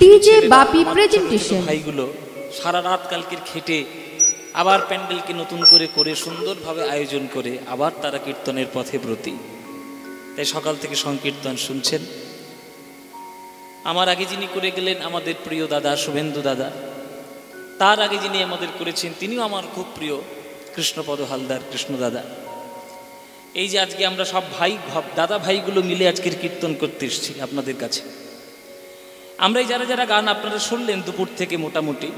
DJ বাপি presentation. ভাইগুলো সারা রাত কালকের খেটে আবার প্যান্ডেলকে নতুন করে করে সুন্দরভাবে আয়োজন করে আবার তারা কীর্তনের পথে ব্রতী। তাই সকাল থেকে সংকীর্তন শুনছেন। আমার আগে যিনি করে গেলেন আমাদের প্রিয় দাদা শুভেন্দু দাদা, তার আগে যিনি আমাদের করেছেন তিনিও আমার খুব প্রিয় কৃষ্ণপদ হালদার কৃষ্ণ দাদা। এই যে আজকে আমরা সব ভাই দাদা ভাইগুলো মিলে আজকের কীর্তন করতে এসেছি আপনাদের কাছে। আমরা এই যারা যারা গান আপনারা শুনলেন দুপুর থেকে মোটামুটি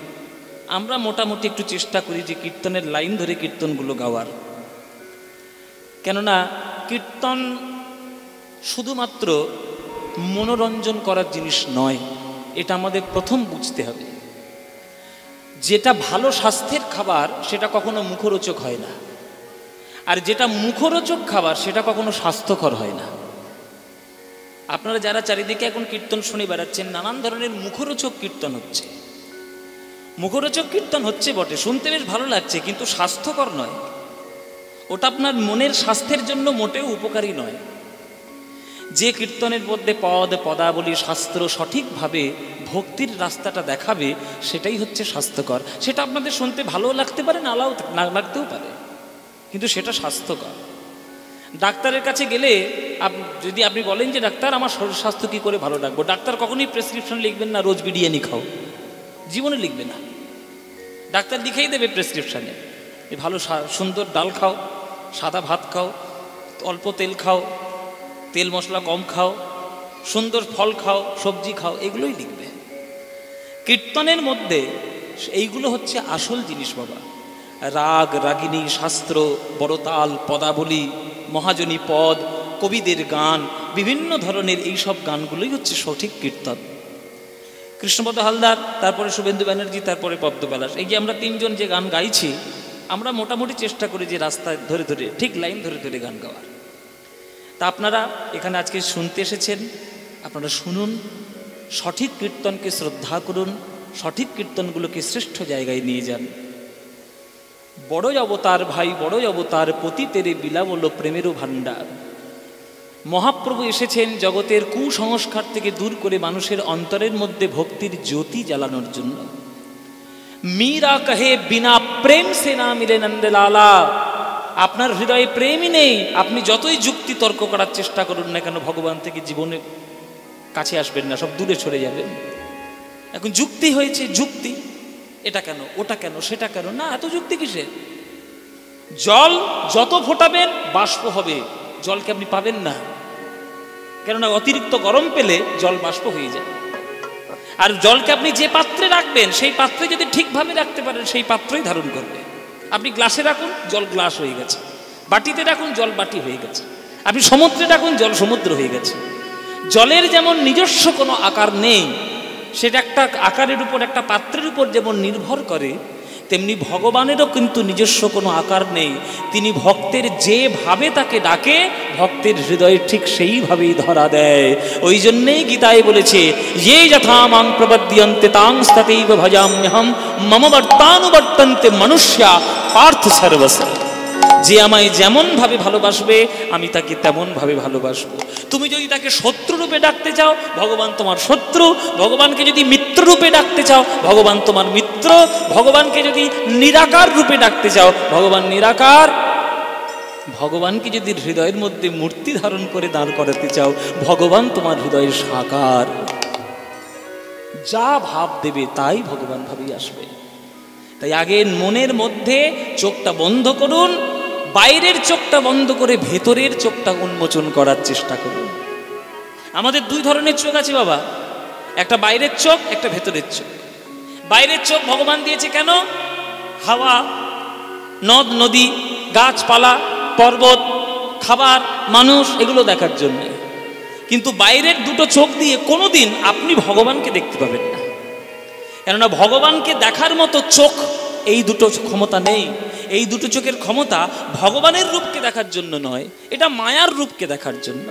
আমরা মোটামুটি একটু চেষ্টা করি যে কীর্তনের লাইন ধরে কীর্তনগুলো গাওয়ার। কেননা কীর্তন শুধুমাত্র মনোরঞ্জন করার জিনিস নয়, এটা আমাদের প্রথম বুঝতে হবে। যেটা ভালো স্বাস্থ্যের খাবার সেটা কখনো মুখরোচক হয় না, আর যেটা মুখরোচক খাবার সেটা কখনো স্বাস্থ্যকর হয় না। আপনারা যারা চারিদিকে এখন কীর্তন শুনে বেড়াচ্ছেন, নানান ধরনের মুখরোচক কীর্তন হচ্ছে। মুখরোচক কীর্তন হচ্ছে বটে, শুনতে বেশ ভালো লাগছে, কিন্তু স্বাস্থ্যকর নয়। ওটা আপনার মনের স্বাস্থ্যের জন্য মোটেও উপকারী নয়। যে কীর্তনের মধ্যে পদ পদাবলী শাস্ত্র সঠিকভাবে ভক্তির রাস্তাটা দেখাবে সেটাই হচ্ছে স্বাস্থ্যকর। সেটা আপনাদের শুনতে ভালো লাগতে পারে, না লাগতেও পারে, কিন্তু সেটা স্বাস্থ্যকর। ডাক্তারের কাছে গেলে যদি আপনি বলেন যে ডাক্তার আমার শরীর স্বাস্থ্য কী করে ভালো রাখবো, ডাক্তার কখনোই প্রেসক্রিপশন লিখবেন না রোজ বিরিয়ানি খাও, জীবনে লিখবে না। ডাক্তার লিখেই দেবে প্রেসক্রিপশানে যে ভালো সুন্দর ডাল খাও, সাদা ভাত খাও, অল্প তেল খাও, তেল মশলা কম খাও, সুন্দর ফল খাও, সবজি খাও, এগুলোই লিখবে। কীর্তনের মধ্যে এইগুলো হচ্ছে আসল জিনিস বাবা। রাগ রাগিনী শাস্ত্র, বড়তাল, পদাবলী, মহাজনী পদ, কবিদের গান, বিভিন্ন ধরনের এইসব গানগুলোই হচ্ছে সঠিক কীর্তন। কৃষ্ণপদ হালদার, তারপরে শুভেন্দু ব্যানার্জি, তারপরে পদ্ম পলাশ, এই যে আমরা তিনজন যে গান গাইছি, আমরা মোটামুটি চেষ্টা করি যে রাস্তায় ধরে ধরে ঠিক লাইন ধরে ধরে গান গাওয়ার। তা আপনারা এখানে আজকে শুনতে এসেছেন, আপনারা শুনুন, সঠিক কীর্তনকে শ্রদ্ধা করুন, সঠিক কীর্তনগুলোকে শ্রেষ্ঠ জায়গায় নিয়ে যান। বড়ই অবতার ভাই বড়ই অবতার, পতিতেরে বিলাবল প্রেমেরও ভাণ্ডার। মহাপ্রভু এসেছেন জগতের কুসংস্কার থেকে দূর করে মানুষের অন্তরের মধ্যে ভক্তির জ্যোতি জ্বালানোর জন্য। মীরা কহে বিনা প্রেম সে না মিলে নন্দলালা। আপনার হৃদয়ে প্রেমই নেই, আপনি যতই যুক্তি তর্ক করার চেষ্টা করুন না কেন, ভগবান থেকে জীবনে কাছে আসবেন না, সব দূরে সরে যাবেন। এখন যুক্তি হয়েছে, যুক্তি, এটা কেন, ওটা কেন, সেটা কেন, না এত যুক্তি কিসের? জল যত ফোটাবেন বাষ্প হবে, জলকে আপনি পাবেন না। কেননা অতিরিক্ত গরম পেলে জল বাষ্প হয়ে যায়। আর জলকে আপনি যে পাত্রে রাখবেন সেই পাত্রে যদি ঠিকভাবে রাখতে পারেন সেই পাত্রই ধারণ করবে। আপনি গ্লাসে রাখুন, জল গ্লাস হয়ে গেছে। বাটিতে রাখুন, জল বাটি হয়ে গেছে। আপনি সমুদ্রে রাখুন, জল সমুদ্র হয়ে গেছে। জলের যেমন নিজস্ব কোনো আকার নেই, সেটা একটা আকারের উপর, একটা পাত্রের উপর যেমন নির্ভর করে, তেমনি ভগবানেরও কিন্তু নিজস্ব কোনো আকার নেই। তিনি ভক্তের যেভাবে তাকে ডাকে, ভক্তের হৃদয়ে ঠিক সেইভাবেই ধরা দেয়। ওই জন্যেই গীতায় বলেছে, ये यथा मां प्रपद्यन्ते तां तथैव भजाम्यहं मम वर्तानुवर्तन्ते मनुष्या पार्थ सर्वस्य। যে আমায় যেমন ভাবে ভালোবাসবে আমি তাকে তেমন ভাবে ভালোবাসবো। তুমি যদি তাকে শত্রু রূপে ডাকতে চাও, ভগবান তোমার শত্রু। ভগবানকে যদি মিত্র রূপে ডাকতে চাও, ভগবান তোমার মিত্র। ভগবানকে যদি নিরাকার রূপে ডাকতে চাও, ভগবান নিরাকার। ভগবানকে যদি হৃদয়ের মধ্যে মূর্তি ধারণ করে দাঁড় করাতে চাও, ভগবান তোমার হৃদয়ের সাকার। যা ভাব দেবে তাই ভগবান ভাবেই আসবে। তাই আগে মনের মধ্যে চোখটা বন্ধ করুন, বাইরের চোখটা বন্ধ করে ভেতরের চোখটা উন্মোচন করার চেষ্টা করুন। আমাদের দুই ধরনের চোখ আছে বাবা, একটা বাইরের চোখ, একটা ভেতরের চোখ। বাইরের চোখ ভগবান দিয়েছে কেন? হাওয়া, নদ নদী, গাছপালা, পর্বত, খাবার, মানুষ, এগুলো দেখার জন্য। কিন্তু বাইরের দুটো চোখ দিয়ে কোনোদিন আপনি ভগবানকে দেখতে পাবেন না। কেননা ভগবানকে দেখার মতো চোখ এই দুটো ক্ষমতা নেই। এই দুটো চোখের ক্ষমতা ভগবানের রূপকে দেখার জন্য নয়, এটা মায়ার রূপকে দেখার জন্য।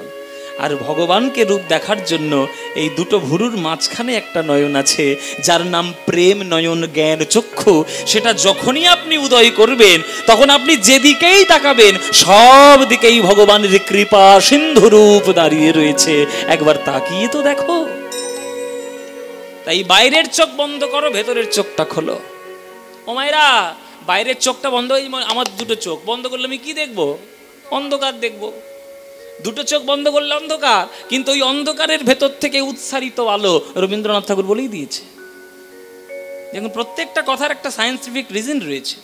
আর ভগবানকে রূপ দেখার জন্য এই দুটো ভুরুর মাঝখানে একটা নয়ন আছে, যার নাম প্রেম নয়ন জ্ঞান চক্ষু। সেটা যখনই আপনি উদয় করবেন, তখন আপনি যেদিকেই তাকাবেন সব দিকেই ভগবানের কৃপা সিন্ধু রূপ দাঁড়িয়ে রয়েছে। একবার তাকিয়ে তো দেখো। তাই বাইরের চোখ বন্ধ করো, ভেতরের চোখটা খোলো। ও মায়েরা, বাইরের চোখটা বন্ধ, আমার দুটো চোখ বন্ধ করলে আমি কি দেখবো? অন্ধকার দেখবো। দুটো চোখ বন্ধ করলে অন্ধকার, কিন্তু ওই অন্ধকারের ভেতর থেকে উৎসারিত আলো রবীন্দ্রনাথ ঠাকুর বলেই দিয়েছে। দেখুন, প্রত্যেকটা কথার একটা সায়েন্টিফিক রিজন রয়েছে।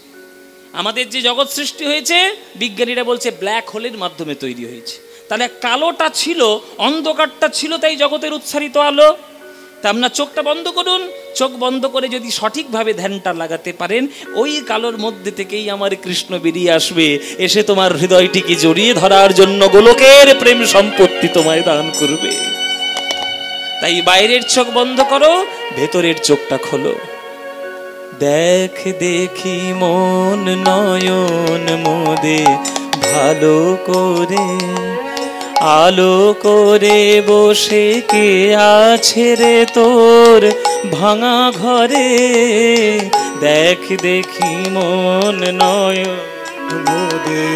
আমাদের যে জগৎ সৃষ্টি হয়েছে, বিজ্ঞানীরা বলছে ব্ল্যাক হোলের মাধ্যমে তৈরি হয়েছে। তাহলে কালোটা ছিল, অন্ধকারটা ছিল, তাই জগতের উৎসারিত আলো। তা আপনার চোখটা বন্ধ করুন, চোখ বন্ধ করে যদি সঠিকভাবে ধ্যানটা লাগাতে পারেন, ওই কালোর মধ্যে থেকেই আমার কৃষ্ণ বেরিয়ে আসবে, এসে তোমার হৃদয়টিকে জড়িয়ে ধরার জন্য গোলকের প্রেম সম্পত্তি তোমায় দান করবে। তাই বাইরের চোখ বন্ধ করো, ভেতরের চোখটা খোলো। দেখ দেখি মন নয়ন মোদে ভালো করে, আলো করে বসে কে আছে রে তোর ভাঙা ঘরে। দেখ দেখি মন নয়ন মোদে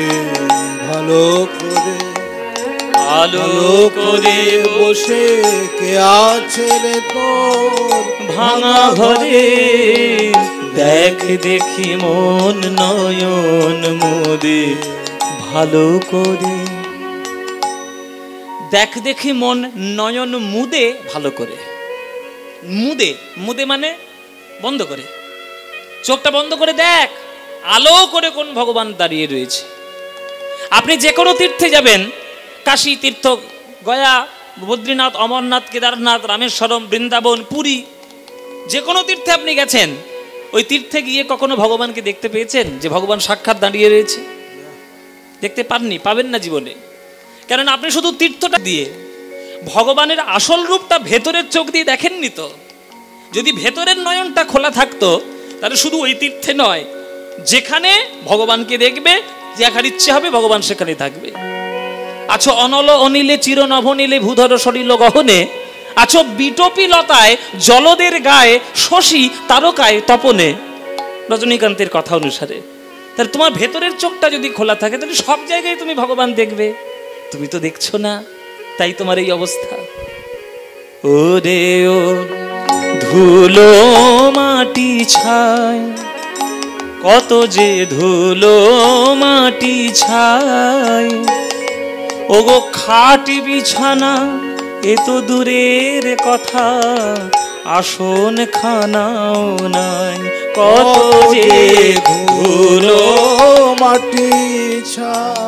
ভালো করে, আলো করে বসে কে আছে রে তোর ভাঙা ঘরে। দেখ দেখি মন নয়ন মোদে ভালো করে। দেখ দেখি মন নয়ন মুদে ভালো করে। মুদে, মুদে মানে বন্ধ করে। চোখটা বন্ধ করে দেখ, আলো করে কোন ভগবান দাঁড়িয়ে রয়েছে। আপনি যে কোনো তীর্থে যাবেন, কাশী তীর্থ, গয়া, বদ্রীনাথ, অমরনাথ, কেদারনাথ, রামেশ্বরম, বৃন্দাবন, পুরী, যে কোনো তীর্থে আপনি গেছেন, ওই তীর্থে গিয়ে কখনো ভগবানকে দেখতে পেয়েছেন যে ভগবান সাক্ষাৎ দাঁড়িয়ে রয়েছে? দেখতে পাননি, পাবেন না জীবনে। কারণ আপনি শুধু তীর্থটা দিয়ে ভগবানের আসল রূপটা ভেতরের চোখ দিয়ে দেখেননি তো। যদি ভেতরের নয়নটা খোলা থাকতো, তাহলে শুধু ওই তীর্থে নয়, যেখানে ভগবানকে দেখবে, দেখার ইচ্ছে হবে, ভগবান সেখানে থাকবে। আছো অনল অনিলে চির নভনীলে ভূধর সরিল গহনে, আছো বিটপি লতায় জলদের গায়ে শশী তারকায় তপনে। রজনীকান্তের কথা অনুসারে। তাহলে তোমার ভেতরের চোখটা যদি খোলা থাকে, তাহলে সব জায়গায় তুমি ভগবান দেখবে। তুমি তো দেখছো না, তাই তোমার এই অবস্থা। ওরে ও ধুলো মাটি ছায়, কত যে ধুলো মাটি ছায়। ওগো খাট বিছানা এ তো দূরের কথা, আসন খানাও নাই, কত যে ধুলো মাটি ছায়।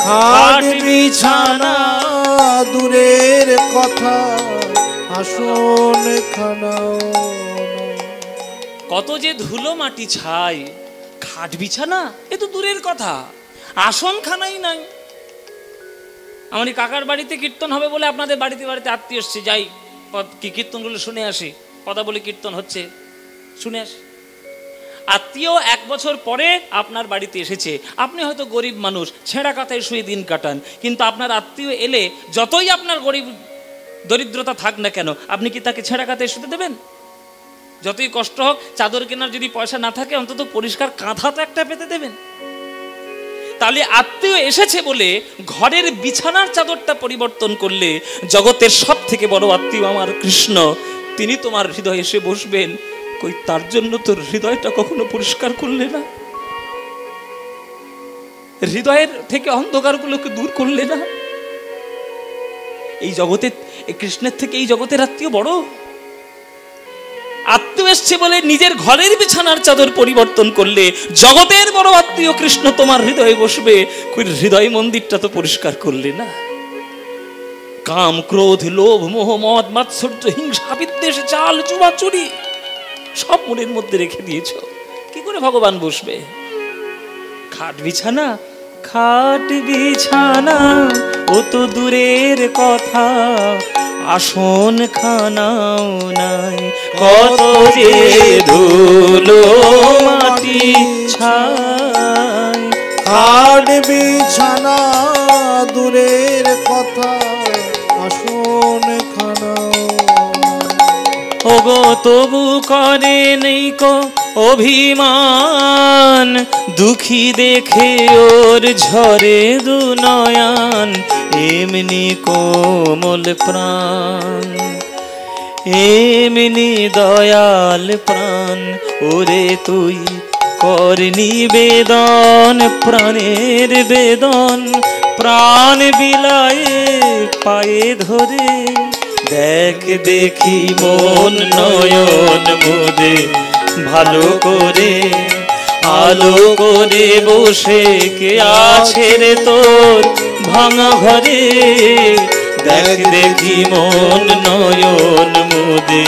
খাট বিছানা দূরের কথা, আসন খানাও। কত যে ধুলো মাটি ছাই, খাট বিছানা এ তো দূরের কথা, আসন খানাই নাই। আমার কাকার বাড়িতে কীর্তন হবে বলে আপনাদের বাড়িতে বাড়িতে আত্মীয় এসছে, যাই কি কীর্তনগুলো শুনে আসি, কথা বলে কীর্তন হচ্ছে শুনে আসি। আত্মীয় 1 বছর পরে আপনার বাড়িতে এসেছে, আপনি হয়তো গরিব মানুষ, ছেঁড়া কাঁথায় শুয়ে দিন কাটান, কিন্তু আপনার আত্মীয় এলে যতই আপনার গরিব দরিদ্রতা থাক না কেন, আপনি কি তাকে ছেঁড়া কাঁথায় শুতে দেবেন? যতই কষ্ট হোক, চাদর কেনার যদি পয়সা না থাকে, অন্তত পরিষ্কার কাঁথা তো একটা পেতে দেবেন। তাহলে আত্মীয় এসেছে বলে ঘরের বিছানার চাদরটা পরিবর্তন করলে, জগতের সব থেকে বড় আত্মীয় আমার কৃষ্ণ, তিনি তোমার হৃদয়ে এসে বসবেন। কই তার জন্য তোর হৃদয়টা কখনো পরিষ্কার করলে না? হৃদয়ের থেকে অন্ধকারগুলোকে দূর করলে না? এই জগতে কৃষ্ণের থেকে এই জগতের আত্মীয় বড়। আত্মীয় এসছে বলে নিজের ঘরের বিছানার চাদর পরিবর্তন করলে, জগতের বড় আত্মীয় কৃষ্ণ তোমার হৃদয়ে বসবে। কই হৃদয় মন্দিরটা তো পরিষ্কার করলে না? কাম, ক্রোধ, লোভ, মোহ, মদ, মাৎসর্য, হিংসা, বিদ্বেষ, জাল, জুয়া, চুরি সব মনের মধ্যে রেখে দিয়েছ, কি করে ভগবান বসবে? খাট বিছানা, খাট বিছানা ও তো দূরের কথা, আসন খানাও নাই, কত যে ধুলো মাটি ছাই। খাট বিছানা দূরের কথা, আসন খানাও। ওগো তবু করে নেই কো অভিমান, দুঃখী দেখে ওর ঝরে দু নয়ন, এমনি কোমল প্রাণ। এমনি দয়াল প্রাণ ওরে তুই কর নিবেদন, প্রাণের বেদন প্রাণ বিলায়ে পায়ে ধরে। দেখ দেখি মন নয়ন মোদে ভালো করে, আলো করে বসে কে আছে রে তোর ভাঙা ঘরে। দেখ দেখি মন নয়ন মোদে,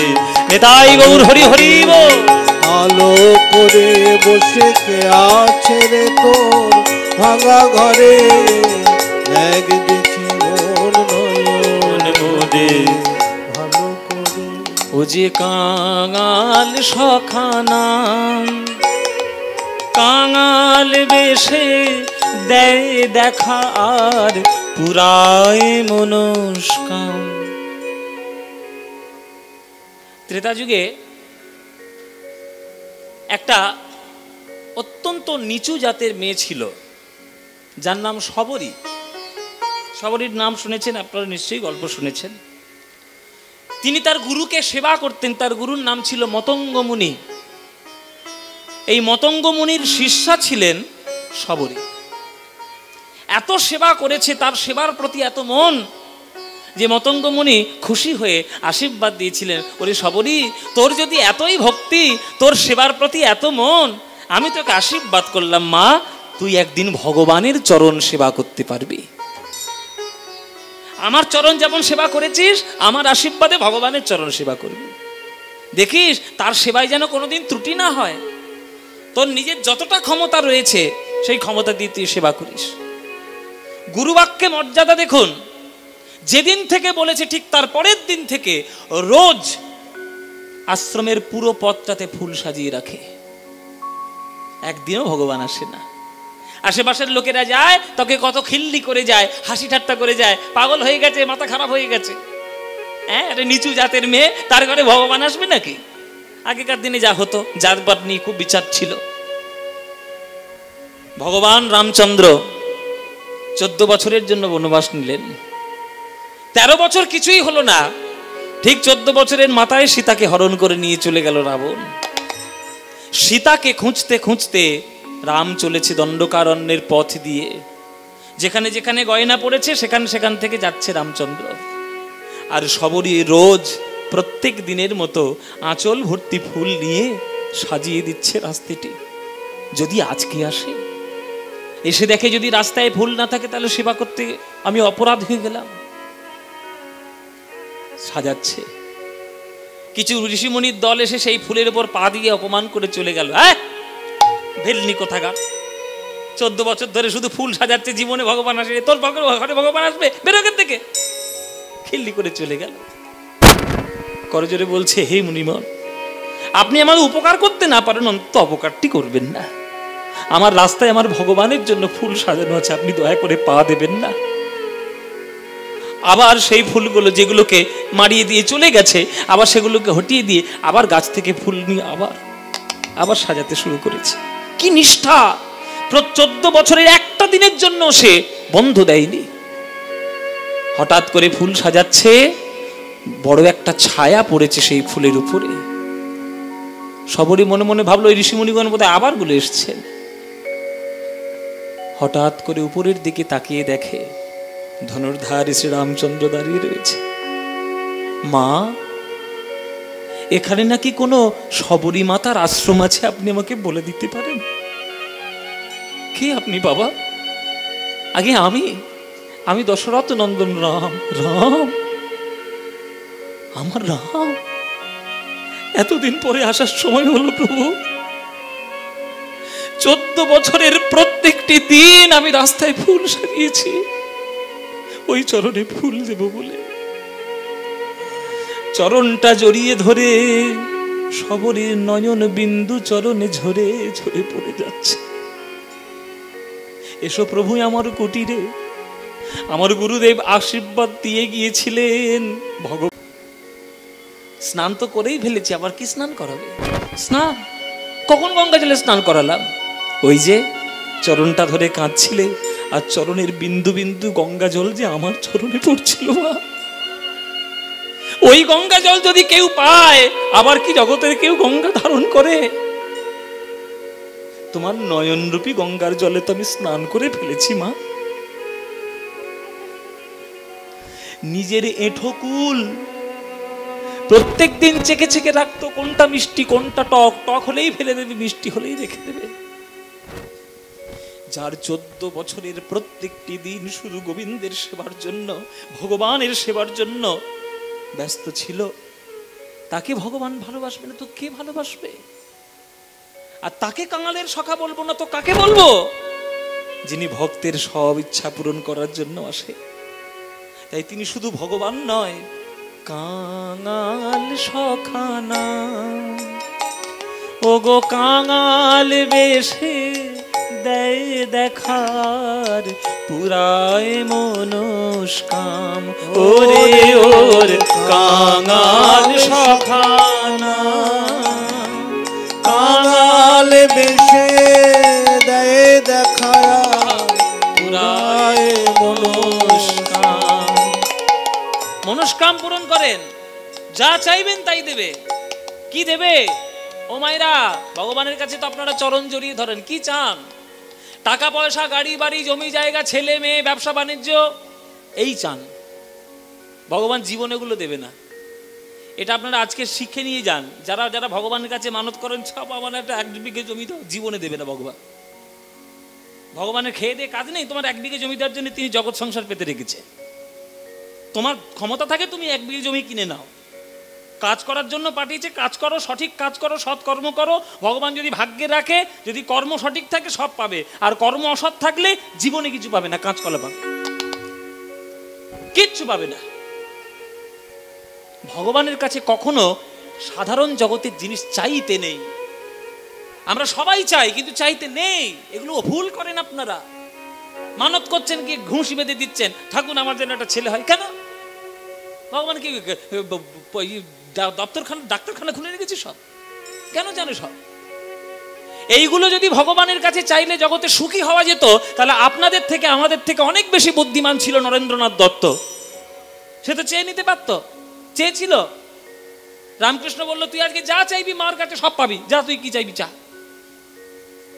নেতাই গৌর হরি হরি বল। আলো করে বসে কে আছে রে তোর ভাঙা ঘরে। দেখ দেখি মন নয়ন মোদে ভালো করে। ও যে কাঙাল সখানা, কাঙাল বেশে দেয় দেখা আর পুরায় মনস্কাম। ত্রেতা যুগে একটা অত্যন্ত নিচু জাতের মেয়ে ছিল, যার নাম শবরী। শবরীর নাম শুনেছেন আপনারা নিশ্চয়ই, গল্প শুনেছেন। তিনি তার গুরুকে সেবা করতেন। তার গুরুর নাম ছিল মতঙ্গ মুনি। এই মতঙ্গ মুনির শিষ্যা ছিলেন শবরী। এত সেবা করেছে, তার সেবার প্রতি এত মন যে মতঙ্গ মুনি খুশি হয়ে আশীর্বাদ দিয়েছিলেন, ওরে শবরী, তোর যদি এতই ভক্তি, তোর সেবার প্রতি এত মন, আমি তোকে আশীর্বাদ করলাম মা, তুই একদিন ভগবানের চরণ সেবা করতে পারবি। আমার চরণ যেমন সেবা করেছিস, আমার আশীর্বাদে ভগবানের চরণ সেবা করবি। দেখিস তার সেবায় যেন কোনোদিন ত্রুটি না হয়। তোর নিজের যতটা ক্ষমতা রয়েছে সেই ক্ষমতা দিয়ে তুই সেবা করিস। গুরুবাক্যে মর্যাদা দেখুন। যেদিন থেকে বলেছে ঠিক তার পরের দিন থেকে রোজ আশ্রমের পুরো পথটাতে ফুল সাজিয়ে রাখে। একদিনও ভগবান আসে না। আশেপাশের লোকেরা যায়, তোকে কত খিল্লি করে যায়, হাসি ঠাট্টা করে যায়, পাগল হয়ে গেছে, মাথা খারাপ হয়ে গেছে। হ্যাঁ, নিচু জাতের মেয়ে, তার ঘরে ভগবান আসবে নাকি? আগেকার দিনে যা হতো, জাতপাত নিয়ে খুব বিচার ছিল। ভগবান রামচন্দ্র 14 বছরের জন্য বনবাস নিলেন। 13 বছর কিছুই হলো না, ঠিক 14 বছরের মাথায় সীতাকে হরণ করে নিয়ে চলে গেল রাবণ। সীতাকে খুঁজতে খুঁজতে রাম চলেছে দণ্ডকারণ্যের পথ দিয়ে। যেখানে যেখানে গয়না পড়েছে সেখান থেকে যাচ্ছে রামচন্দ্র। আর শবরী রোজ প্রত্যেক দিনের মতো আঁচল ভর্তি ফুল নিয়ে সাজিয়ে দিচ্ছে রাস্তাটি। যদি আজকে আসে, এসে দেখে যদি রাস্তায় ফুল না থাকে, তাহলে সেবা করতে আমি অপরাধ হয়ে গেলাম। সাজাচ্ছে। কিছু ঋষিমণির দল এসে সেই ফুলের উপর পা দিয়ে অপমান করে চলে গেল। ভেলনি কোথাকার, 14 বছর ধরে শুধু ফুল সাজাচ্ছে, জীবনে ভগবান আসে, তোর ঘরে ভগবান আসবে, বেরোকের থেকে খিল্লি করে চলে গেল। করজোরে বলছে, হে মুনিমন, আপনি আমার উপকার করতে না পারেন, অন্তত অপকারটি করবেন না। আমার রাস্তায় আমার ভগবানের জন্য ফুল সাজানো আছে, আপনি দয়া করে পা দেবেন না। আবার সেই ফুলগুলো যেগুলোকে মারিয়ে দিয়ে চলে গেছে, আবার সেগুলোকে হটিয়ে দিয়ে আবার গাছ থেকে ফুল নিয়ে আবার সাজাতে শুরু করেছে। কি নিষ্ঠা! 14 বছরের একটা দিনের জন্য সে বন্ধ দেয়নি। হঠাৎ করে ফুল সাজাচ্ছে, বড় একটা ছায়া পড়েছে সেই ফুলের উপরে। শবরী মনে মনে ভাবলো, এই ঋষিমুনিগণ বোধহয় আবার গুলো এসছেন। হঠাৎ করে উপরের দিকে তাকিয়ে দেখে ধনুর্ধারী শ্রীরামচন্দ্র দাঁড়িয়ে রয়েছে। মা, এখানে নাকি কোনো শবরী মাতার আশ্রম আছে, আপনি আমাকে বলে দিতে পারেন? কে আপনি বাবা? আগে আমি দশরথ নন্দন রাম। রাম? আমার রাম? এতদিন পরে আসার সময় হলো প্রভু। 14 বছরের প্রত্যেকটি দিন আমি রাস্তায় ফুল সাজিয়েছি ওই চরণে ফুল দেব বলে। চরণটা জড়িয়ে ধরে শবরীর নয়ন বিন্দু চরণে ঝরে ঝরে পড়ে যাচ্ছে। এসো প্রভু আমার কুটিরে। আমার গুরুদেব আশীর্বাদ দিয়ে গিয়েছিলেন। ভগবান স্নান তো করেই ফেলেছি, আবার কি স্নান করাবে? স্নান কখন গঙ্গা জলে স্নান করালাম? ওই যে চরণটা ধরে কাঁদছিলে, আর চরণের বিন্দু বিন্দু গঙ্গা জল যে আমার চরণে পড়ছিল। ওই গঙ্গা জল যদি কেউ পায়, আবার কি জগতের কেউ গঙ্গা ধারণ করে? তোমার নয়নরূপী গঙ্গার জলে তো আমি স্নান করে ফেলেছি মা। নিজের এঁঠোকুল প্রত্যেক দিন চেকে চেকে রাখতো, কোনটা মিষ্টি কোনটা টক, টক হলেই ফেলে দেবে, মিষ্টি হলেই রেখে দেবে। যার 14 বছরের প্রত্যেকটি দিন শুধু গোবিন্দের সেবার জন্য, ভগবানের সেবার জন্য ব্যস্ত ছিল, তাকে ভগবান ভালোবাসবে না তো কে ভালোবাসবে? আর তাকে কাঙালের সখা বলবো না তো কাকে বলবো? যিনি ভক্তের সব ইচ্ছা পূরণ করার জন্য আসে। তাই তিনি শুধু ভগবান নয়, কাঙাল সখা না। ওগো কাঙাল বেশে দেয় দেখার, পুরায় মনস্কাম। ওরে ওর কাঙাল সখা না, কাঙাল বেশে দেয় দেখার, পুরায় মনস্কাম। মনস্কাম পূরণ করেন, যা চাইবেন তাই দেবে। কি দেবে? ও মায়েরা, ভগবানের কাছে তো আপনারা চরণ জড়িয়ে ধরেন। কি চান? টাকা পয়সা, গাড়ি বাড়ি, জমি জায়গা, ছেলে মেয়ে, ব্যবসা বাণিজ্য, এই চান। ভগবান জীবনে এগুলো দেবে না। এটা আপনারা আজকে শিখে নিয়ে যান। যারা যারা ভগবানের কাছে মানত করেন, সব আমার একটা 1 বিঘে জমি তো জীবনে দেবে না ভগবান। ভগবানের খেয়ে দিয়ে কাজ নেই। তোমার 1 বিঘে জমি দেওয়ার জন্য তিনি জগৎ সংসার পেতে রেখেছে। তোমার ক্ষমতা থাকে তুমি 1 বিঘে জমি কিনে নাও। কাজ করার জন্য পাঠিয়েছে, কাজ করো, সঠিক কাজ করো, সৎ কর্ম করো। ভগবান যদি ভাগ্যে রাখে, যদি কর্ম সঠিক থাকে সব পাবে, আর কর্ম অসৎ থাকলে জীবনে কিছু পাবে না, কাঁচকলা পাবে, কিচ্ছু পাবে না। ভগবানের কাছে কখনো সাধারণ জগতের জিনিস চাইতে নেই। আমরা সবাই চাই, কিন্তু চাইতে নেই। এগুলো ভুল করেন আপনারা। মানত করছেন কি, ঘুষি বেঁধে দিচ্ছেন, ঠাকুর আমার জন্য একটা ছেলে হয়। কেন? ভগবান কি ডাক্তারখানা খুলে রেখেছি সব? কেন জানে সব? এইগুলো যদি ভগবানের কাছে চাইলে জগতে সুখী হওয়া যেত, তাহলে আপনাদের থেকে আমাদের থেকে অনেক বেশি বুদ্ধিমান ছিল নরেন্দ্রনাথ দত্ত। সে তো চেয়ে নিতে পারত, চেয়েছিল। রামকৃষ্ণ বলল, তুই আজকে যা চাইবি মার কাছে সব পাবি, যা তুই কি চাইবি চা।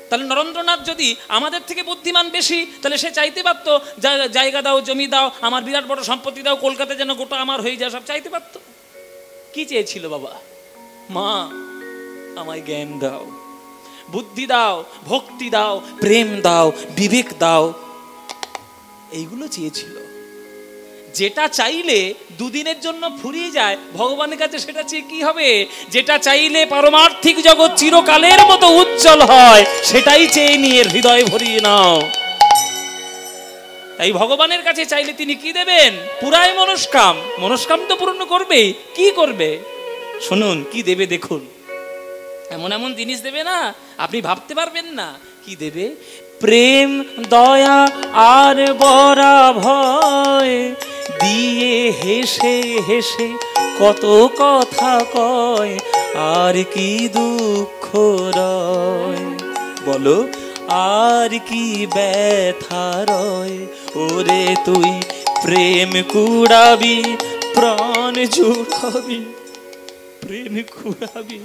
তাহলে নরেন্দ্রনাথ যদি আমাদের থেকে বুদ্ধিমান বেশি, তাহলে সে চাইতে পারতো, জায়গা দাও, জমি দাও, আমার বিরাট বড় সম্পত্তি দাও, কলকাতা যেন গোটা আমার হয়ে যায়, সব চাইতে পারতো। কি চেয়েছিল? বাবা, মা আমায় জ্ঞান দাও, বুদ্ধি দাও, ভক্তি দাও, প্রেম দাও, বিবেক দাও, এইগুলো চেয়েছিল। যেটা চাইলে দুদিনের জন্য ফুরিয়ে যায়, ভগবানের কাছে সেটা চেয়ে কি হবে? যেটা চাইলে পারমার্থিক জগৎ চিরকালের মতো উজ্জ্বল হয়, সেটাই চেয়ে নিয়ে হৃদয় ভরিয়ে নাও। তাই ভগবানের কাছে চাইলে তিনি কি দেবেন? পুরায় মনস্কাম। মনস্কাম তো পূর্ণ করবেই। কি করবে? শুনুন কি দেবে, দেখুন। এমন এমন জিনিস দেবে না, আপনি ভাবতে পারবেন না কি দেবে। প্রেম, দয়া আর বরা ভয় দিয়ে হেসে হেসে কত কথা কয়, আর কি দুঃখ রয়, বলো আর কি ব্যথা রয়। ওরে তুই প্রেম কুড়াবি, প্রাণ জুড়াবি, প্রেম কুড়াবি,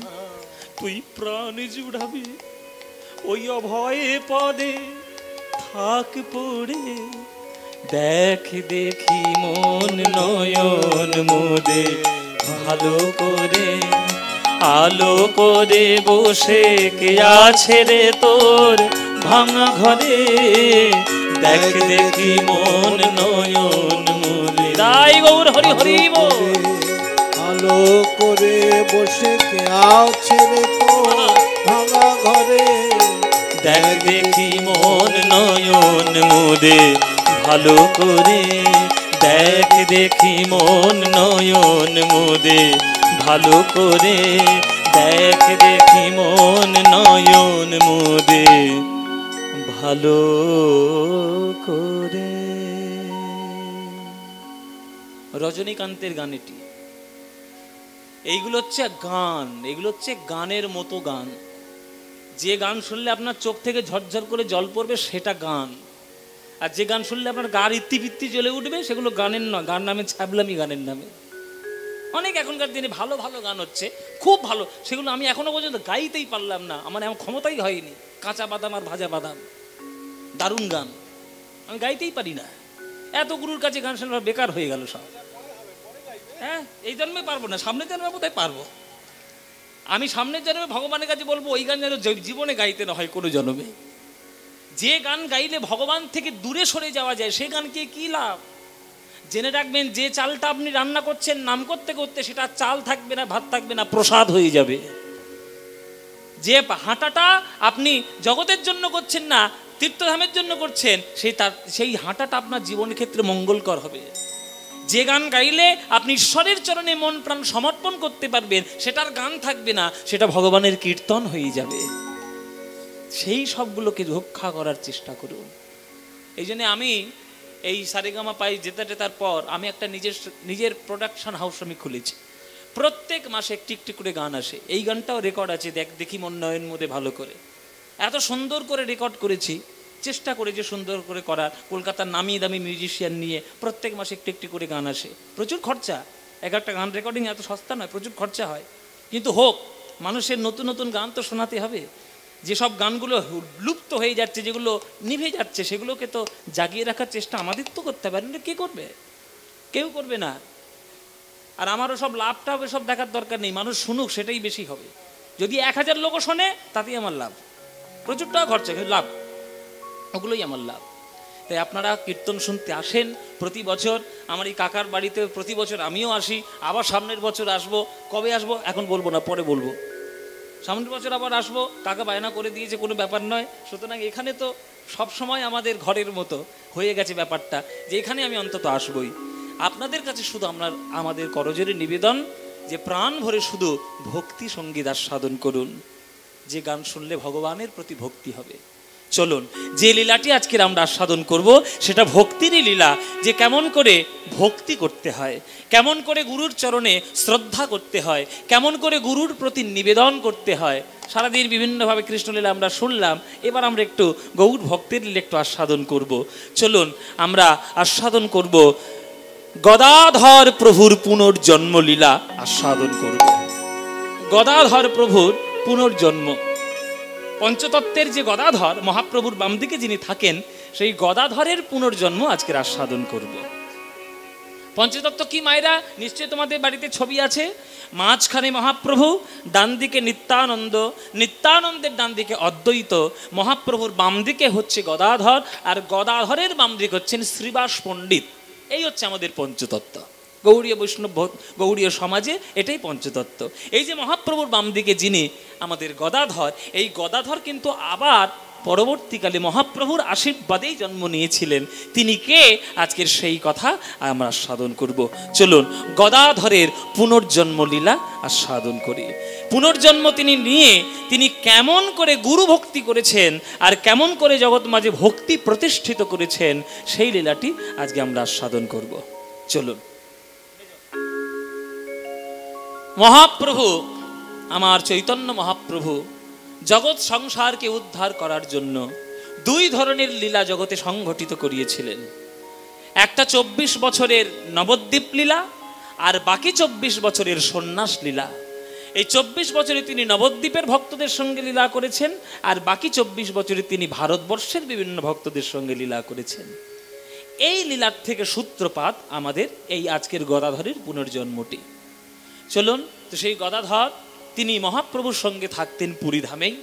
তুই প্রাণ জুড়াবি, ওই অভয়ে পদে থাক পড়ে। দেখ দেখি মন নয়ন মোদে, ভালো করে আলো করে বসে কে আছে রে তোর ভাঙা ঘরে। দেখ দেখি মন নয়ন মোদে। তাই গৌর হরি হরি বল। আলো করে বসে কে আছে রে তোর ভাঙা ঘরে। দেখ দেখি মন নয়ন মোদে, ভালো করে দেখ দেখি মন নয়ন মোদে, ভালো করে দেখ দেখি মন নয়ন মোদে, ভালো করে। রজনীকান্তের গান এটি। এইগুলো হচ্ছে গান, এগুলো হচ্ছে গানের মতো গান। যে গান শুনলে আপনার চোখ থেকে ঝরঝর করে জল পড়বে সেটা গান, আর যে গান শুনলে আপনার গার ইত্তিপিত্তি জ্বলে উঠবে সেগুলো গানের নয়, গান নামে ছ্যাবলামি, গানের নামে। অনেক এখনকার দিনে ভালো ভালো গান হচ্ছে, খুব ভালো, সেগুলো আমি এখনো পর্যন্ত গাইতেই পারলাম না, আমার এমন ক্ষমতাই হয়নি। কাঁচা বাদাম আর ভাজা বাদাম, দারুণ গান, আমি গাইতেই পারি না। এত গুরুর কাছে গান শোনা বেকার হয়ে গেল সব। হ্যাঁ, এই জন্মে পারবো না, সামনের জন্মে বোধহয় পারবো। আমি সামনের জন্মে ভগবানের কাছে বলবো ওই গান যেন জীবনে গাইতে না হয় কোনো জন্মে। যে গান গাইলে ভগবান থেকে দূরে সরে যাওয়া যায় সে গানকে কি লাভ? জেনে রাখবেন, যে চালটা আপনি রান্না করছেন নাম করতে করতে সেটা চাল থাকবে না, ভাত থাকবে না, প্রসাদ হয়ে যাবে। যে হাঁটাটা আপনি জগতের জন্য করছেন না, তীর্থধামের জন্য করছেন, সেই হাঁটাটা আপনার জীবনের ক্ষেত্রে মঙ্গলকর হবে। যে গান গাইলে আপনি ঈশ্বরের চরণে মন প্রাণ সমর্পণ করতে পারবেন, সেটার গান থাকবে না, সেটা ভগবানের কীর্তন হয়ে যাবে। সেই সবগুলোকে রক্ষা করার চেষ্টা করুন। এই জন্য আমি এই সারেগামা পাই যেতে জেতার পর আমি একটা নিজের প্রোডাকশন হাউস আমি খুলেছি। প্রত্যেক মাসে একটি একটি করে গান আসে। এই গানটাও রেকর্ড আছে, দেখি মন নয়ন মধ্যে ভালো করে, এত সুন্দর করে রেকর্ড করেছি, চেষ্টা করেছি সুন্দর করে করার। কলকাতার নামি দামি মিউজিশিয়ান নিয়ে প্রত্যেক মাসে একটি একটি করে গান আসে। প্রচুর খরচা, এক একটা গান রেকর্ডিং এত সস্তা নয়, প্রচুর খরচা হয়। কিন্তু হোক, মানুষের নতুন নতুন গান তো শোনাতে হবে। যেসব গানগুলো লুপ্ত হয়ে যাচ্ছে, যেগুলো নিভে যাচ্ছে, সেগুলোকে তো জাগিয়ে রাখার চেষ্টা আমাদের তো করতে হবে। কে করবে? কেউ করবে না। আর আমারও সব লাভটা হবে সব দেখার দরকার নেই, মানুষ শুনুক সেটাই বেশি হবে। যদি 1000 লোকও শোনে তাতেই আমার লাভ। প্রচুর টাকা খরচা, কিন্তু লাভ, ওগুলোই আমার লাভ। তাই আপনারা কীর্তন শুনতে আসেন প্রতি বছর। আমার এই কাকার বাড়িতে প্রতি বছর আমিও আসি, আবার সামনের বছর আসবো। কবে আসবো এখন বলবো না, পরে বলবো। সামনের বছর আবার আসবো, কাকা বায়না করে দিয়েছে, কোনো ব্যাপার নয়। সুতরাং এখানে তো সব সময় আমাদের ঘরের মতো হয়ে গেছে ব্যাপারটা, যে এখানে আমি অন্তত আসবই। আপনাদের কাছে শুধু আমাদের করজোরে নিবেদন যে প্রাণ ভরে শুধু ভক্তি সঙ্গীত আস্বাদন করুন। যে গান শুনলে ভগবানের প্রতি ভক্তি হবে। চলুন, যে লীলাটি আজকের আমরা আস্বাদন করব সেটা ভক্তিরই লীলা। যে কেমন করে ভক্তি করতে হয়, কেমন করে গুরুর চরণে শ্রদ্ধা করতে হয়, কেমন করে গুরুর প্রতি নিবেদন করতে হয়। সারাদিন বিভিন্নভাবে কৃষ্ণলীলা আমরা শুনলাম, এবার আমরা একটু গৌর ভক্তির লীলা একটু আস্বাদন করব। চলুন আমরা আস্বাদন করব গদাধর প্রভুর পুনর্জন্ম লীলা আস্বাদন করব। গদাধর প্রভুর পুনর্জন্ম, পঞ্চতত্ত্বের যে গদাধর মহাপ্রভুর বাম দিকে যিনি থাকেন, সেই গদাধরের পুনর্জন্ম আজকের আস্বাদন করব। পঞ্চতত্ত্ব কি মায়েরা? নিশ্চয় তোমাদের বাড়িতে ছবি আছে। মাঝখানে মহাপ্রভু, ডান দিকে নিত্যানন্দ, নিত্যানন্দের ডান দিকে অদ্বৈত, মহাপ্রভুর বাম দিকে হচ্ছে গদাধর, আর গদাধরের বাম দিকে হচ্ছেন শ্রীবাস পণ্ডিত। এই হচ্ছে আমাদের পঞ্চতত্ত্ব। গৌড়ীয় বৈষ্ণব গৌড়ীয় সমাজে এটাই পঞ্চতত্ত্ব। এই যে মহাপ্রভুর বাম দিকে যিনি আমাদের গদাধর, এই গদাধর কিন্তু আবার পরবর্তীকালে মহাপ্রভুর আশীর্বাদেই জন্ম নিয়েছিলেন। তিনি কে? আজকের সেই কথা আমরা আস্বাদন করব। চলুন গদাধরের পুনর্জন্ম লীলা আস্বাদন করি। পুনর্জন্ম তিনি নিয়ে তিনি কেমন করে গুরু ভক্তি করেছেন আর কেমন করে জগৎ মাঝে ভক্তি প্রতিষ্ঠিত করেছেন, সেই লীলাটি আজকে আমরা আস্বাদন করব। চলুন। মহাপ্রভু, আমার চৈতন্য মহাপ্রভু জগৎ সংসারকে উদ্ধার করার জন্য 2 ধরনের লীলা জগতে সংঘটিত করিয়েছিলেন। একটা 24 বছরের নবদ্বীপ লীলা, আর বাকি 24 বছরের সন্ন্যাস লীলা। এই 24 বছরে তিনি নবদ্বীপের ভক্তদের সঙ্গে লীলা করেছেন, আর বাকি 24 বছরে তিনি ভারতবর্ষের বিভিন্ন ভক্তদের সঙ্গে লীলা করেছেন। এই লীলার থেকে সূত্রপাত আমাদের এই আজকের গদাধরের পুনর্জন্মটি। চলুন, তো সেই গদাধর তিনি মহাপ্রভুর সঙ্গে থাকতেন পুরীধামেই।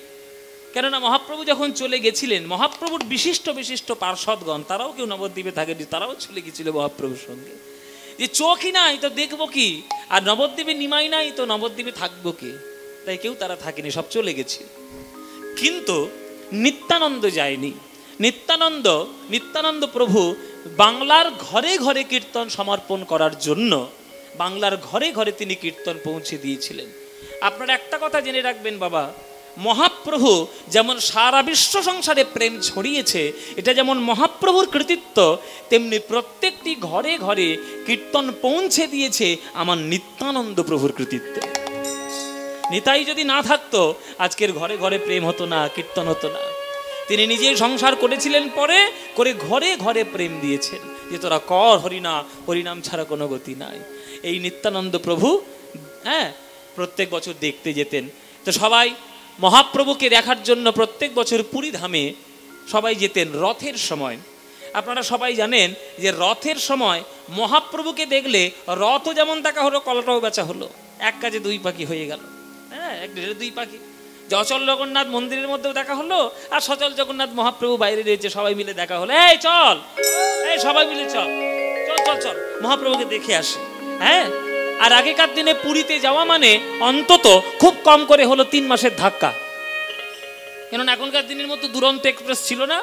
কেননা মহাপ্রভু যখন চলে গেছিলেন, মহাপ্রভুর বিশিষ্ট বিশিষ্ট পার্ষদগণ তারাও কেউ নবদ্বীপে থাকেনি, তারাও চলে গেছিল মহাপ্রভুর সঙ্গে। যে চোখই নাই তো দেখবো কি, আর নবদ্বীপে নিমাই নাই তো নবদ্বীপে থাকবো কি, তাই কেউ তারা থাকেনি, সব চলে গেছিল। কিন্তু নিত্যানন্দ যায়নি। নিত্যানন্দ প্রভু বাংলার ঘরে ঘরে কীর্তন সমর্পণ করার জন্য বাংলার ঘরে ঘরে তিনি কীর্তন পৌঁছে দিয়েছিলেন। আপনারা একটা কথা জেনে রাখবেন বাবা, মহাপ্রভু যেমন সারা বিশ্ব সংসারে প্রেম ছড়িয়েছে, এটা যেমন মহাপ্রভুর কৃতিত্ব, তেমনি প্রত্যেকটি ঘরে ঘরে কীর্তন পৌঁছে দিয়েছে আমার নিত্যানন্দ প্রভুর কৃতিত্ব। নিতাই যদি না থাকতো আজকের ঘরে ঘরে প্রেম হতো না, কীর্তন হতো না। তিনি নিজেই সংসার করেছিলেন, পরে করে ঘরে ঘরে প্রেম দিয়েছেন যে তোরা কর হরিনাম, হরিনাম ছাড়া কোনো গতি নাই। এই নিত্যানন্দ প্রভু প্রত্যেক বছর দেখতে যেতেন। তো সবাই মহাপ্রভুকে দেখার জন্য প্রত্যেক বছর পুরী ধামে সবাই যেতেন রথের সময়। আপনারা সবাই জানেন যে রথের সময় মহাপ্রভুকে দেখলে রথও যেমন দেখা হলো, কলাটাও বেচা হলো, এক কাজে দুই পাখি হয়ে গেল। এক ঢেলে দুই পাখি, অচল জগন্নাথ মন্দিরের মধ্যেও দেখা হলো, আর সচল জগন্নাথ মহাপ্রভু বাইরে রয়েছে, সবাই মিলে দেখা হলো। এই চল, এই সবাই মিলে চল চল চল চল মহাপ্রভুকে দেখে আসে। আর আগেকার দিনে পুরীতে যাওয়া মানে অন্তত খুব কম করে হলো 3 মাসের ধাক্কা। কেননা এখনকার দিনের মতো দুরন্ত এক্সপ্রেস ছিল না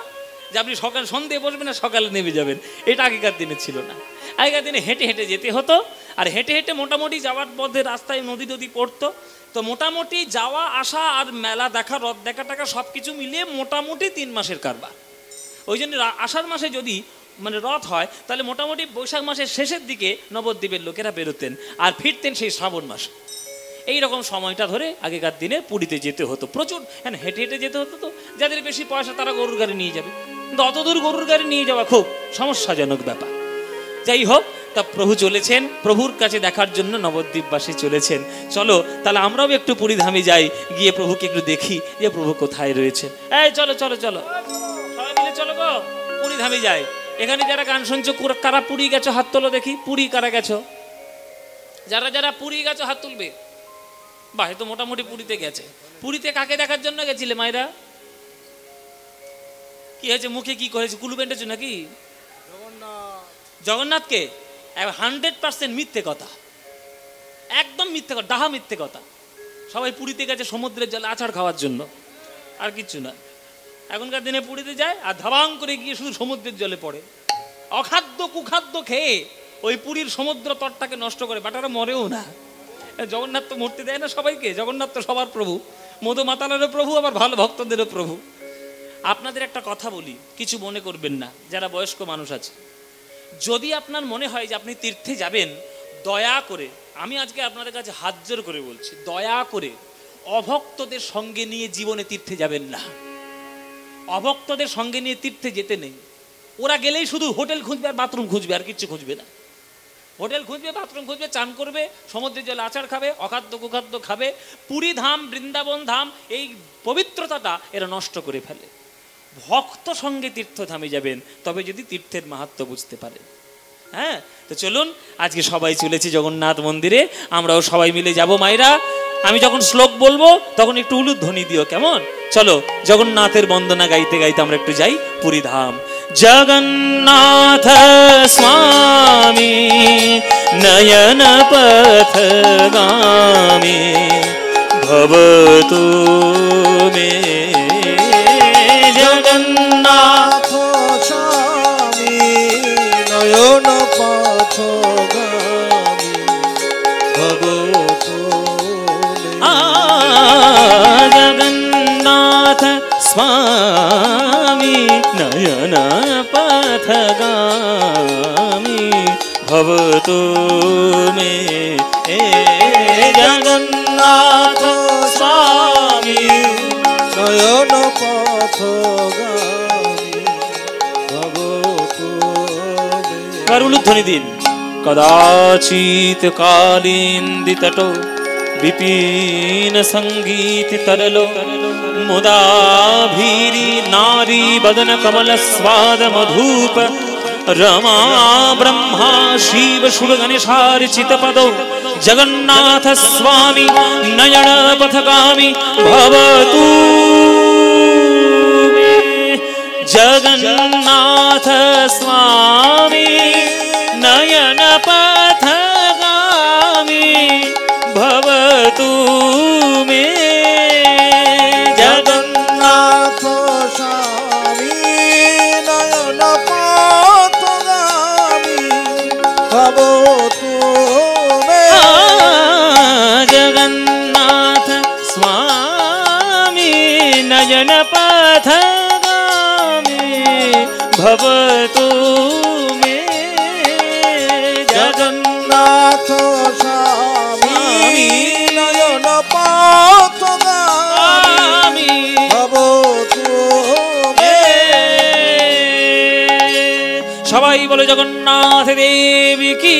যে আপনি সকাল সন্ধ্যে বসবেন আর সকালে নেমে যাবেন, এটা আগেকার দিনে ছিল না। আগেকার দিনে হেঁটে হেঁটে যেতে হতো, আর হেঁটে হেঁটে মোটামুটি যাওয়ার মধ্যে রাস্তায় নদী পড়তো। তো মোটামুটি যাওয়া আসা আর মেলা দেখা, রথ দেখা টাকা সব কিছু মিলিয়ে মোটামুটি 3 মাসের কারবার। ওই জন্য আষাঢ় মাসে যদি মানে রথ হয়, তাহলে মোটামুটি বৈশাখ মাসের শেষের দিকে নবদ্বীপের লোকেরা বেরোতেন আর ফিরতেন সেই শ্রাবণ মাসে। এইরকম সময়টা ধরে আগেকার দিনে পুরীতে যেতে হতো, প্রচুর হেঁটে হেঁটে যেতে হতো। তো যাদের বেশি পয়সা তারা গরুর গাড়ি নিয়ে যাবে, কিন্তু অত দূর গরুর গাড়ি নিয়ে যাওয়া খুব সমস্যাজনক ব্যাপার। যাই হোক, তা প্রভু চলেছেন, প্রভুর কাছে দেখার জন্য নবদ্বীপবাসী চলেছেন। চলো তাহলে আমরাও একটু পুরী ধামে যাই, গিয়ে প্রভুকে একটু দেখি যে প্রভু কোথায় রয়েছে। এই চলো চলো চলো সবাই মিলে চলো গো, পুরী ধামে যাই। এখানে যারা গান শুনছো, কারা পুরী গেছো হাত তোলো দেখি। পুরী কারা গেছো? যারা যারা পুরী গেছো হাত তুলবে। বাহ, তো মোটামুটি পুরীতে গেছে। পুরীতে কাকে দেখার জন্য গেছিলে মায়েরা? কি হয়েছে, মুখে কি করেছে, কুলু বেঁধেছো নাকি? জগন্নাথকে 100% মিথ্যে কথা, একদম মিথ্যে কথা, ডাহা মিথ্যে কথা। সবাই পুরীতে গেছে সমুদ্রের জলে আছাড় খাওয়ার জন্য, আর কিচ্ছু না। এখনকার দিনে পুরীতে যায় আর ধাবাং করে গিয়ে শুধু সমুদ্রের জলে পড়ে, অখাদ্য কুখাদ্য খেয়ে ওই পুরীর সমুদ্র তটটাকে নষ্ট করে, বাটারা মরেও না। জগন্নাথ তো মূর্তি দেয় না সবাইকে, জগন্নাথ তো সবার প্রভু, মধু মাতালেরও প্রভু, আবার ভালো ভক্তদেরও প্রভু। আপনাদের একটা কথা বলি, কিছু মনে করবেন না যারা বয়স্ক মানুষ আছে। যদি আপনার মনে হয় যে আপনি তীর্থে যাবেন, দয়া করে, আমি আজকে আপনাদের কাছে হাত জোর করে বলছি, দয়া করে অভক্তদের সঙ্গে নিয়ে জীবনে তীর্থে যাবেন না। অভক্তদের সঙ্গে নিয়ে তীর্থে যেতে নেই। ওরা গেলেই শুধু হোটেল খুঁজবে আর বাথরুম খুঁজবে, আর কিচ্ছু খুঁজবে না। হোটেল খুঁজবে, বাথরুম খুঁজবে, চান করবে, সমুদ্রের জলে আচার খাবে, অখাদ্য কুখাদ্য খাবে। পুরী ধাম, বৃন্দাবন ধাম, এই পবিত্রতাটা এরা নষ্ট করে ফেলে। ভক্ত সঙ্গে তীর্থধামে যাবেন, তবে যদি তীর্থের মাহাত্ম্য বুঝতে পারেন। তো চলুন আজকে সবাই চলেছি জগন্নাথ মন্দিরে, আমরাও সবাই মিলে যাব মায়েরা। আমি যখন শ্লোক বলবো তখন একটু উলুধ্বনি দিও, কেমন? চলো জগন্নাথের বন্দনা গাইতে গাইতে আমরা একটু যাই পুরী ধাম। জগন্নাথ স্বামী নয়ন পথগামী ভবতু মে। জগন্নাথ স্বামী নয়ন পথগামী ভবতু মে। জগন্নাথ স্বামী নয়ন পথগামী ভবতু মে। জগন্নাথ স্বামী নয়ন পথগামী ভবতু মে। এবার উলুধ্বনি দিন। কদাচিৎ কালিন্দিতট বিপিন সঙ্গীত তরল মুদাভীরি নারী বদন কমল স্বাদ মধুপ रमा ब्रह्मा शिव शुभ गणेशार्चित पदो जगन्नाथ स्वामी नयन पथगामी भवतु मे। जगन्नाथ स्वामी नयन पथगामी भवतु मे। जगन्नाथ स्वामी नयन भवतु मे। जगन्नाथ स्वामी नयन पथगामी भवतु मे। जगन्नाथ स्वामी नयन पथगामी भवतु मे। সবাই বলে জগন্নাথ দেবী কি,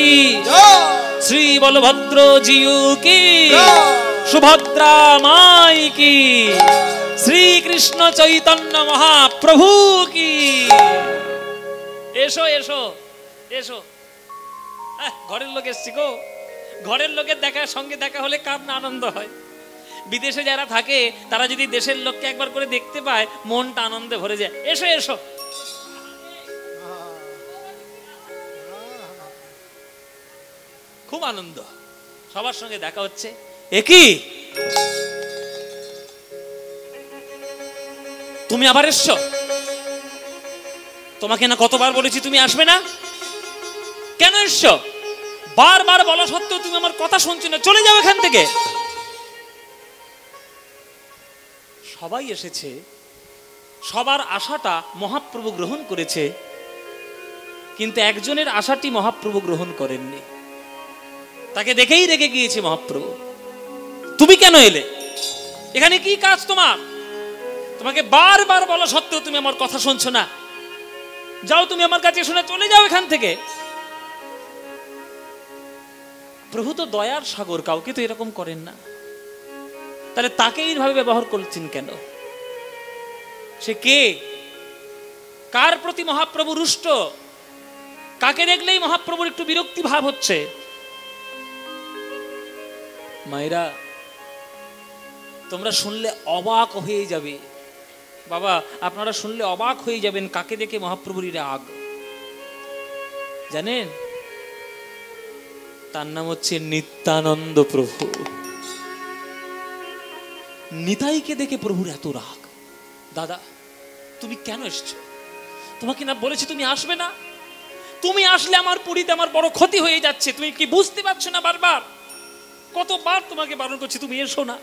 শ্রী বলভদ্র জিউ কি, সুভদ্রা মাই কি, শ্রীকৃষ্ণ চৈতন্য মহাপ্রভু কি। এসো এসো এসো। ঘরের লোক এসছি গো। ঘরের লোকের সঙ্গে দেখা হলে কার না আনন্দ হয়। বিদেশে যারা থাকে তারা যদি দেশের লোককে একবার করে দেখতে পায় মনটা আনন্দে ভরে যায়। এসো এসো। খুব আনন্দ, সবার সঙ্গে দেখা হচ্ছে। একই তুমি আবার এসছো? তোমাকে না কতবার বলেছি তুমি আসবে না, কেন এসছো? বারবার বলা সত্ত্বেও তুমি আমার কথা শুনছো না, চলে যাও এখান থেকে। সবাই এসেছে, সবার আশাটা মহাপ্রভু গ্রহণ করেছে, কিন্তু একজনের আশাটি মহাপ্রভু গ্রহণ করেননি। তাকে দেখেই রেগে গিয়েছে মহাপ্রভু। তুমি কেন এলে? এখানে কি কাজ তোমার? তোমাকে বারবার বলা সত্ত্বেও তুমি আমার কথা শুনছো না। যাও, তুমি আমার কাছে শুনে চলে যাও এখান থেকে। প্রভু তো দয়ার সাগর, কাউকে তো এরকম করেন না। তাহলে তাকে এইভাবে ব্যবহার করছেন কেন? সে কে? কার প্রতি মহাপ্রভু রুষ্ট? কাকে দেখলেই মহাপ্রভুর একটু বিরক্তি ভাব হচ্ছে? মায়েরা, তোমরা শুনলে অবাক হয়ে যাবে। বাবা, আপনারা শুনলে অবাক হয়ে যাবেন কাকে দেখে মহাপ্রভুর রাগ। জানেন, তার নাম হচ্ছে নিত্যানন্দ প্রভু। নিতাইকে দেখে প্রভুর এত রাগ। দাদা, তুমি কেন এসছো? তোমাকে না বলেছি তুমি আসবে না? তুমি আসলে আমার পুরীতে আমার বড় ক্ষতি হয়ে যাচ্ছে। তুমি কি বুঝতে পারছো না? বারবার কতবার তোমাকে বারণ করছি তুমি এসো না।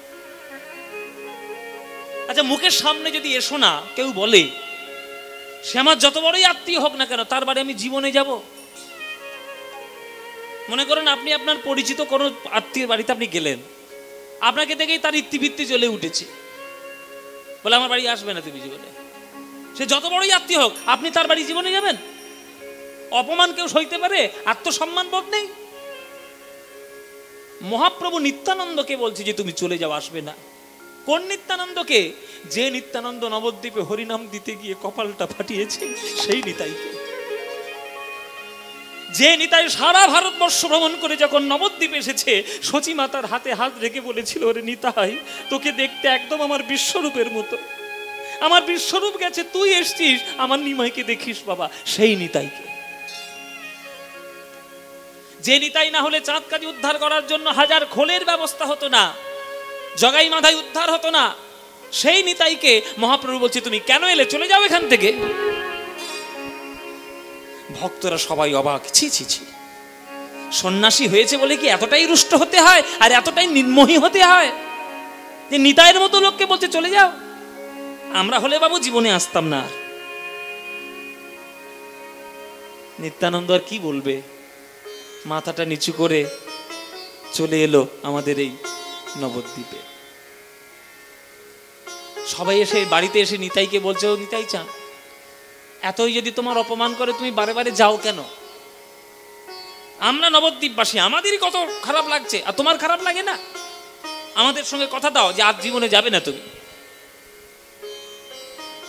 আচ্ছা, মুখের সামনে যদি এসো না কেউ বলে, সে আমার যত বড়ই আত্মীয় হোক না কেন, তার বাড়ি আমি জীবনে যাব? মনে করেন আপনি আপনার পরিচিত কোনো আত্মীয়ের বাড়িতে আপনি গেলেন, আপনাকে দেখেই তার ইত্তিবৃত্তি জ্বলে উঠেছে, বলে আমার বাড়ি আসবে না তুমি জীবনে। সে যত বড়ই আত্মীয় হোক, আপনি তার বাড়ি জীবনে যাবেন? অপমান কেউ সইতে পারে? আত্মসম্মান বোধ নেই? মহাপ্রভু নিত্যানন্দকে বলছে যে তুমি চলে যাও, আসবে না। কোন নিত্যানন্দকে? যে নিত্যানন্দ নবদ্বীপে হরিনাম দিতে গিয়ে কপালটা ফাটিয়েছে, সেই নিতাইকে। যে নিতাই সারা ভারতবর্ষ ভ্রমণ করে যখন নবদ্বীপে এসেছে, সচী মাতার হাতে হাত রেখে বলেছিল, ওরে নিতাই, তোকে দেখতে একদম আমার বিশ্বরূপের মতো, আমার বিশ্বরূপ গেছে, তুই এসছিস, আমার নিমাইকে দেখিস বাবা। সেই নিতাইকে। যে নিতাই না হলে চাঁদ কাজী উদ্ধার করার জন্য হাজার খোলের ব্যবস্থা হতো না, জগাই মাথায় উদ্ধার হতো না। সেই নিতাইকে মহাপ্রভু বলছে তুমি কেন এলে? চলে যাও এখান থেকে। ভক্তরা সবাই অবাক। ছি ছি ছি, সন্ন্যাসী হয়েছে বলে কি এতটাই রুষ্ট হতে হয় আর এতটাই নির্মোহী হতে হয় যে নিতাইয়ের মতো লোককে বলছে চলে যাও? আমরা হলে বাবু জীবনে আসতাম না। নিত্যানন্দ আর কি বলবে? মাথাটা নিচু করে চলে এলো আমাদের এই নবদ্বীপে। সবাই এসে বাড়িতে এসে নিতাইকে বলছে, ও নিতাই চা, এতই যদি তোমার অপমান করে তুমি বারে বারে যাও কেন? আমরা নবদ্বীপবাসী, আমাদেরই কত খারাপ লাগছে, আর তোমার খারাপ লাগে না? আমাদের সঙ্গে কথা দাও যে আজ জীবনে যাবে না তুমি।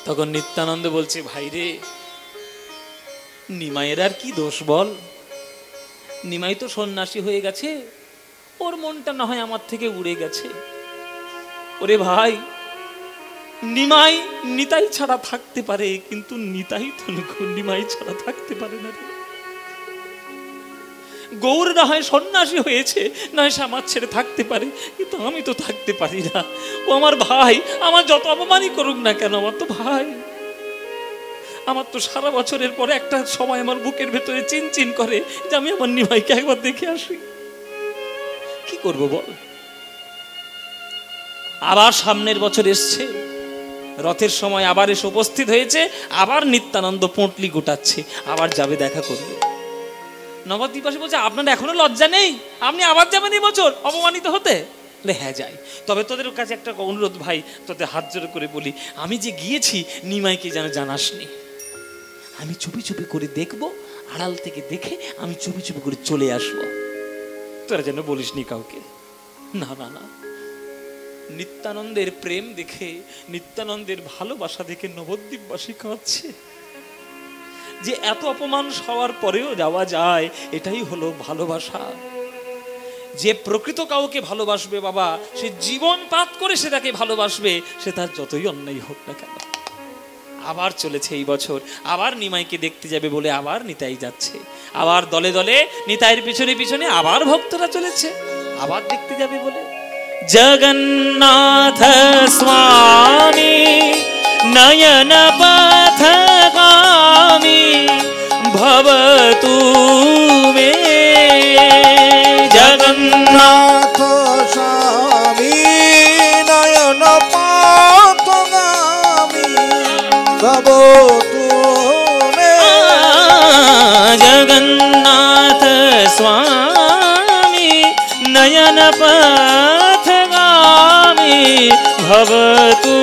তখন নিত্যানন্দ বলছে, ভাই রে, নিমাইয়ের আর কি দোষ বল? নিমাই তো সন্ন্যাসী হয়ে গেছে, ওর মনটা না হয় আমার থেকে উড়ে গেছে। ওরে ভাই, নিমাই নিতাই ছাড়া থাকতে পারে, কিন্তু নিতাই তো নিমাই ছাড়া থাকতে পারে না। গৌর না হয় সন্ন্যাসী হয়েছে, না হয় সে আমার ছেড়ে থাকতে পারে, কিন্তু আমি তো থাকতে পারি না। ও আমার ভাই, আমার যত অপমানই করুক না কেন, আমার তো ভাই। আমার তো সারা বছরের পরে একটা সময় আমার বুকের ভেতরে চিনচিন করে যে আমি আমার নিমাইকে একবার দেখে আসি। কি করব বল? আবার সামনের বছর এসছে, রথের সময় আবার এসে উপস্থিত হয়েছে, আবার নিত্যানন্দ পোঁটলি গোটাচ্ছে, আবার যাবে দেখা করবে। নবদ্বীপবাসী বলছে, আপনার এখনো লজ্জা নেই? আপনি আবার যাবেন এই বছর অপমানিত হতে? হ্যাঁ যাই, তবে তোদের কাছে একটা অনুরোধ ভাই, তোদের হাত জোড় করে বলি, আমি যে গিয়েছি নিমাইকে যেন জানাসনি। আমি চুপি চুপি করে দেখবো, আড়াল থেকে দেখে আমি চুপি চুপি করে চলে আসবো। তোরা যেন বলিসনি কাউকে। না না না, নিত্যানন্দের প্রেম দেখে, নিত্যানন্দের ভালোবাসা দেখে নবদ্বীপবাসী কাঁদছে যে এত অপমান হওয়ার পরেও যাওয়া যায়, এটাই হলো ভালোবাসা। যে প্রকৃত কাউকে ভালোবাসবে বাবা, সে জীবন পাত করে সে তাকে ভালোবাসবে, সে তার যতই অন্যায় হোক না কেন। আবার চলেছে এই বছর, আবার নিমাইকে দেখতে যাবে বলে আবার নিতাই যাচ্ছে, আবার দলে দলে নিতাইয়ের পিছনে পিছনে আবার ভক্তরা চলেছে, আবার দেখতে যাবে বলে। জগন্নাথ স্বামী নয়ন পথগামী ভবতু মে। জগন্নাথ স্বামী নয়ন পথগামী ভবতু মে। জগন্নাথ স্বামী নয়ন পথগামী ভবতু